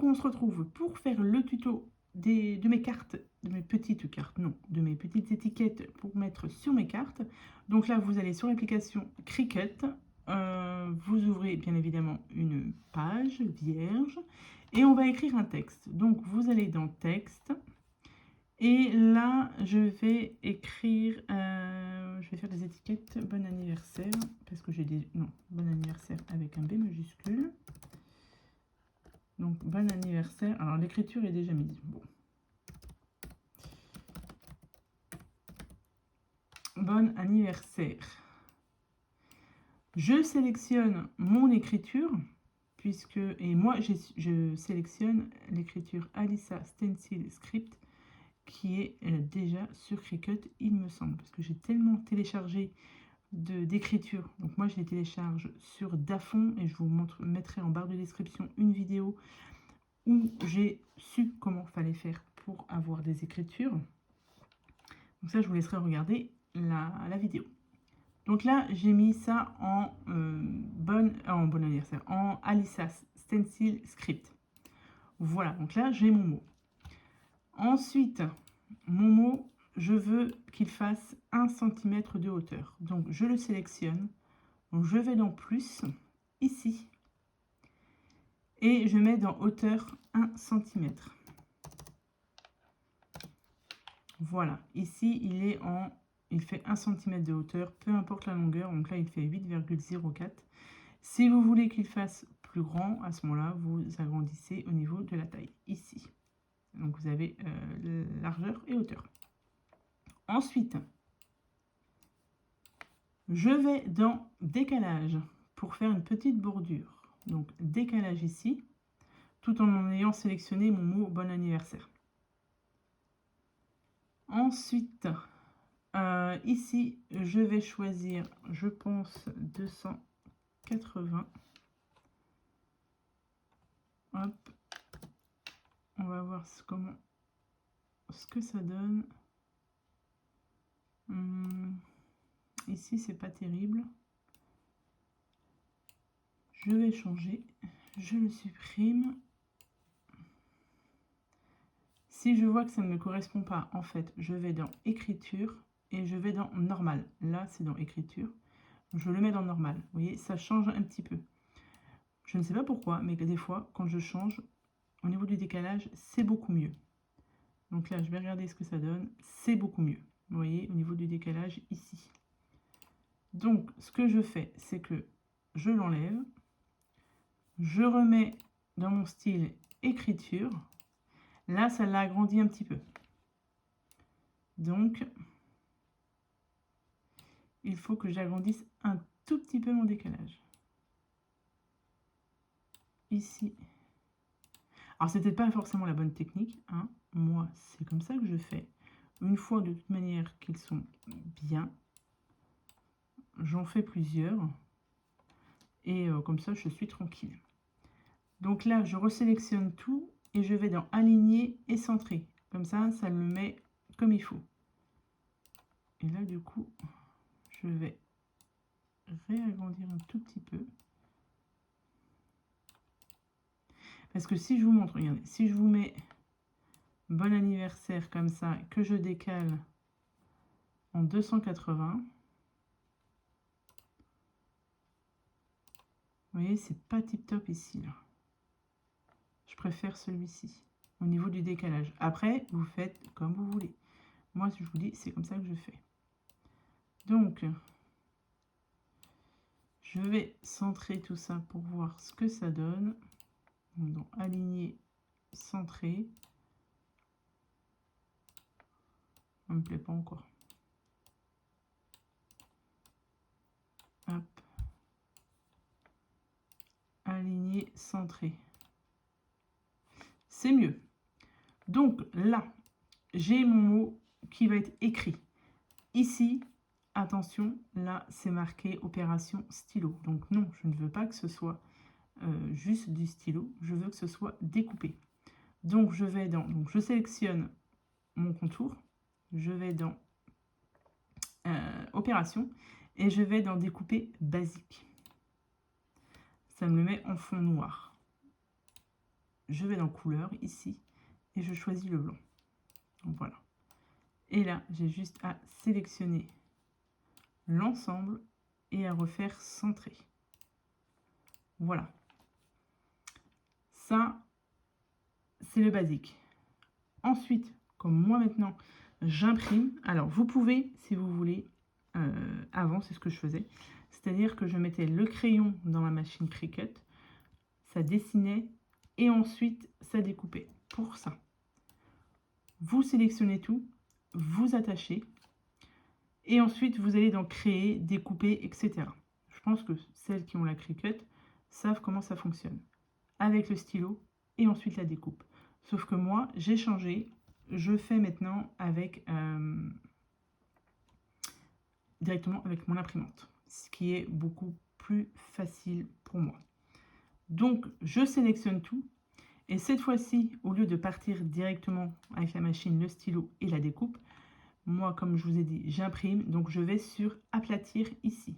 Donc on se retrouve pour faire le tuto de mes cartes, de mes petites cartes, non, de mes petites étiquettes pour mettre sur mes cartes. Donc là, vous allez sur l'application Cricut, vous ouvrez bien évidemment une page vierge et on va écrire un texte. Donc vous allez dans texte et là, je vais écrire, je vais faire des étiquettes bon anniversaire parce que j'ai des, non, bon anniversaire avec un B majuscule. Donc, bon anniversaire. Alors, l'écriture est déjà mise. Bon. Bon anniversaire. Je sélectionne mon écriture, puisque... Et moi, je sélectionne l'écriture Alissa Stencil Script, qui est déjà sur Cricut, il me semble. Parce que j'ai tellement téléchargé d'écriture. Donc, moi, je les télécharge sur Dafont, et je vous mettrai en barre de description une vidéo où j'ai su comment fallait faire pour avoir des écritures. Donc ça, je vous laisserai regarder la vidéo. Donc là, j'ai mis ça en bon anniversaire, en Alissa Stencil Script. Voilà, donc là, j'ai mon mot. Ensuite, mon mot, je veux qu'il fasse 1 cm de hauteur. Donc, je le sélectionne. Donc, je vais dans plus, ici. Et je mets dans hauteur 1 cm. Voilà, ici il fait 1 cm de hauteur, peu importe la longueur, donc là il fait 8,04. Si vous voulez qu'il fasse plus grand, à ce moment-là, vous agrandissez au niveau de la taille, ici. Donc vous avez largeur et hauteur. Ensuite, je vais dans décalage pour faire une petite bordure. Donc décalage ici, tout en ayant sélectionné mon mot bon anniversaire. Ensuite, ici, je vais choisir, je pense, 280. Hop. On va voir ce que ça donne. Ici, c'est pas terrible. Je vais changer. Je le supprime. Si je vois que ça ne me correspond pas, en fait, je vais dans écriture et je vais dans normal. Là, c'est dans écriture. Je le mets dans normal. Vous voyez, ça change un petit peu. Je ne sais pas pourquoi, mais des fois, quand je change, au niveau du décalage, c'est beaucoup mieux. Donc là, je vais regarder ce que ça donne. C'est beaucoup mieux. Vous voyez, au niveau du décalage, ici. Donc, ce que je fais, c'est que je l'enlève. Je remets dans mon style écriture. Là, ça l'a agrandi un petit peu. Donc, il faut que j'agrandisse un tout petit peu mon décalage. Ici. Alors, c'était pas forcément la bonne technique, hein. Moi, c'est comme ça que je fais. Une fois, de toute manière, qu'ils sont bien, j'en fais plusieurs. Et comme ça, je suis tranquille. Donc là, je resélectionne tout et je vais dans aligner et centrer. Comme ça, ça le met comme il faut. Et là, du coup, je vais réagrandir un tout petit peu. Parce que si je vous montre, regardez, si je vous mets bon anniversaire comme ça, que je décale en 280, vous voyez, c'est pas tip top ici, là. Je préfère celui-ci, au niveau du décalage. Après, vous faites comme vous voulez. Moi, je vous dis, c'est comme ça que je fais. Donc, je vais centrer tout ça pour voir ce que ça donne. Donc, aligner, centrer. Ça ne me plaît pas encore. Hop. Aligner, centrer. C'est mieux. Donc là, j'ai mon mot qui va être écrit. Ici, attention, là, c'est marqué opération stylo. Donc non, je ne veux pas que ce soit juste du stylo. Je veux que ce soit découpé. Donc je vais dans... Donc je sélectionne mon contour. Je vais dans opération. Et je vais dans découper basique. Ça me le met en fond noir. je vais dans couleur ici et je choisis le blanc. Donc voilà. Et là, j'ai juste à sélectionner l'ensemble et à refaire centrer. Voilà. Ça, c'est le basique. Ensuite, comme moi maintenant, j'imprime. Alors, vous pouvez, si vous voulez, avant, c'est ce que je faisais. C'est-à-dire que je mettais le crayon dans ma machine Cricut, ça dessinait et ensuite ça découpait. Pour ça, vous sélectionnez tout, vous attachez et ensuite vous allez dans créer, découper, etc. Je pense que celles qui ont la Cricut savent comment ça fonctionne. Avec le stylo et ensuite la découpe. Sauf que moi, j'ai changé. Je fais maintenant avec directement avec mon imprimante, ce qui est beaucoup plus facile pour moi. Donc, je sélectionne tout. Et cette fois-ci, au lieu de partir directement avec la machine, le stylo et la découpe, moi, comme je vous ai dit, j'imprime. Donc, je vais sur aplatir ici.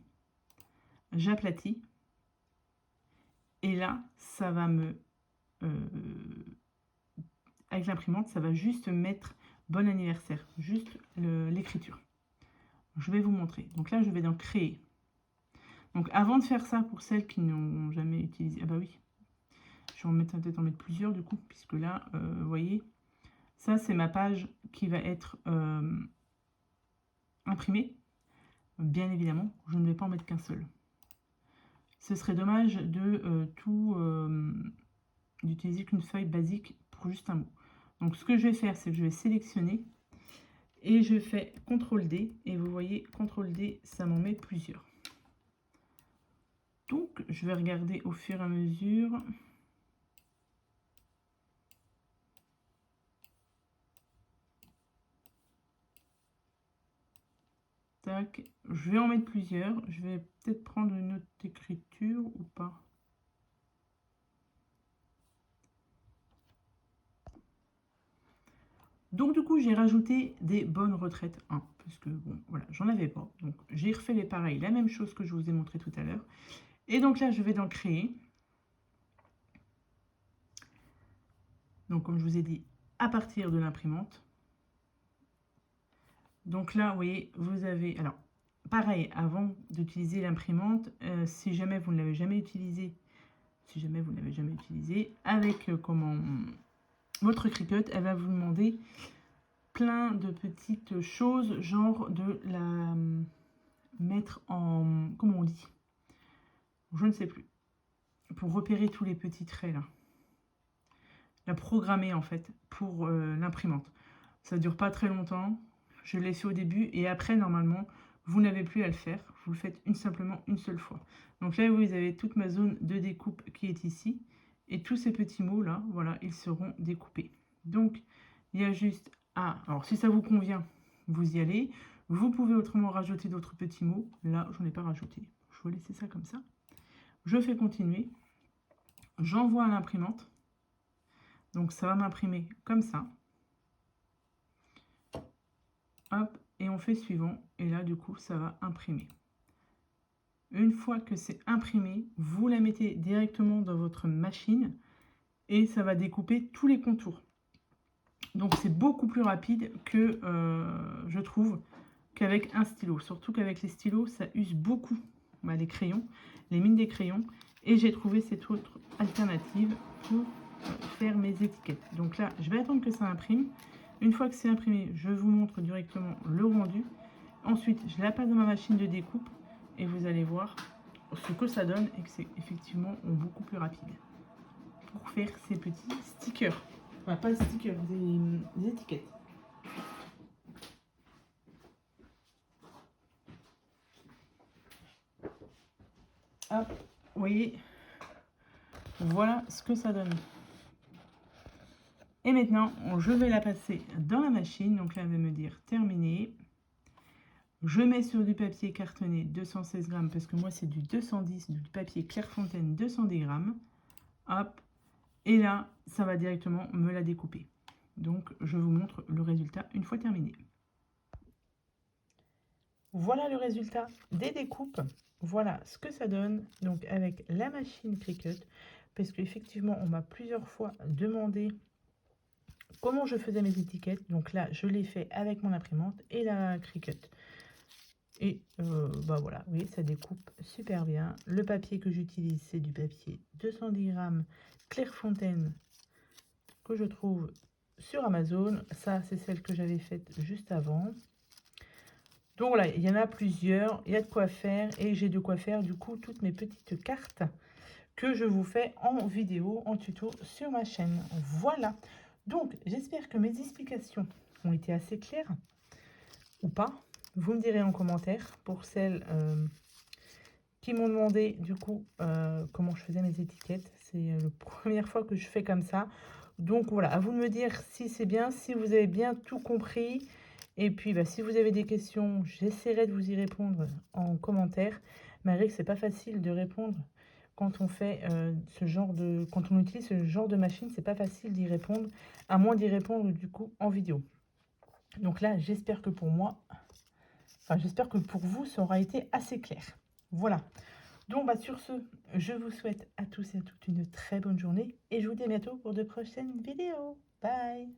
J'aplatis. Et là, ça va me... avec l'imprimante, ça va juste mettre bon anniversaire, juste l'écriture. Je vais vous montrer. Donc là, je vais dans créer. Donc avant de faire ça, pour celles qui n'ont jamais utilisé... Ah bah oui, je vais peut-être en mettre plusieurs du coup, puisque là, vous voyez, ça c'est ma page qui va être imprimée. Bien évidemment, je ne vais pas en mettre qu'un seul. Ce serait dommage de d'utiliser qu'une feuille basique pour juste un mot. Donc ce que je vais faire, c'est que je vais sélectionner et je fais CTRL D. Et vous voyez, CTRL D, ça m'en met plusieurs. Donc je vais regarder au fur et à mesure. Tac, je vais en mettre plusieurs. Je vais peut-être prendre une autre écriture ou pas. Donc du coup, j'ai rajouté des bonnes retraites 1, parce que bon, voilà, j'en avais pas. Donc j'ai refait les pareils, la même chose que je vous ai montré tout à l'heure. Et donc là, je vais dans créer. Donc comme je vous ai dit, à partir de l'imprimante. Donc là, vous voyez, vous avez... Alors, pareil, avant d'utiliser l'imprimante, si jamais vous ne l'avez jamais utilisé, avec votre Cricut, elle va vous demander plein de petites choses, genre de la mettre en... Comment on dit? Je ne sais plus. Pour repérer tous les petits traits là. La programmer en fait pour l'imprimante. Ça ne dure pas très longtemps. Je l'ai fait au début et après normalement vous n'avez plus à le faire. Vous le faites simplement une seule fois. Donc là vous avez toute ma zone de découpe qui est ici. Et tous ces petits mots là, voilà, ils seront découpés. Donc il y a juste à... Alors si ça vous convient, vous y allez. Vous pouvez autrement rajouter d'autres petits mots. Là, j'en ai pas rajouté. Je vais laisser ça comme ça. Je fais continuer. J'envoie à l'imprimante. Donc ça va m'imprimer comme ça. Hop, et on fait suivant. Et là, du coup, ça va imprimer. Une fois que c'est imprimé, vous la mettez directement dans votre machine et ça va découper tous les contours. Donc c'est beaucoup plus rapide que, je trouve, qu'avec un stylo. Surtout qu'avec les stylos, ça use beaucoup les crayons, les mines des crayons. Et j'ai trouvé cette autre alternative pour faire mes étiquettes. Donc là, je vais attendre que ça imprime. Une fois que c'est imprimé, je vous montre directement le rendu. Ensuite, je la passe dans ma machine de découpe et vous allez voir ce que ça donne et que c'est effectivement beaucoup plus rapide pour faire ces petits stickers. Enfin, pas des stickers, des étiquettes. Hop, vous voyez, voilà ce que ça donne. Et maintenant, je vais la passer dans la machine. Donc là, elle va me dire terminé. Je mets sur du papier cartonné 216 grammes parce que moi, c'est du 210, du papier Clairefontaine 210 grammes. Hop. Et là, ça va directement me la découper. Donc, je vous montre le résultat une fois terminé. Voilà le résultat des découpes. Voilà ce que ça donne. Donc, avec la machine Cricut. parce qu'effectivement, on m'a plusieurs fois demandé comment je faisais mes étiquettes. Donc là, je l'ai fait avec mon imprimante et la Cricut. Et bah voilà, oui, ça découpe super bien. Le papier que j'utilise, c'est du papier 210 grammes Clairefontaine que je trouve sur Amazon. Ça, c'est celle que j'avais faite juste avant. Donc voilà, il y en a plusieurs, il y a de quoi faire et j'ai de quoi faire du coup toutes mes petites cartes que je vous fais en vidéo, en tuto sur ma chaîne. Voilà, donc j'espère que mes explications ont été assez claires ou pas. Vous me direz en commentaire pour celles qui m'ont demandé du coup comment je faisais mes étiquettes. C'est la première fois que je fais comme ça. Donc voilà, à vous de me dire si c'est bien, si vous avez bien tout compris. Et puis bah, si vous avez des questions, j'essaierai de vous y répondre en commentaire. Malgré que c'est pas facile de répondre quand on fait quand on utilise ce genre de machine, c'est pas facile d'y répondre, à moins d'y répondre du coup en vidéo. Donc là, j'espère que pour moi, enfin j'espère que pour vous, ça aura été assez clair. Voilà. Donc bah, sur ce, je vous souhaite à tous et à toutes une très bonne journée et je vous dis à bientôt pour de prochaines vidéos. Bye!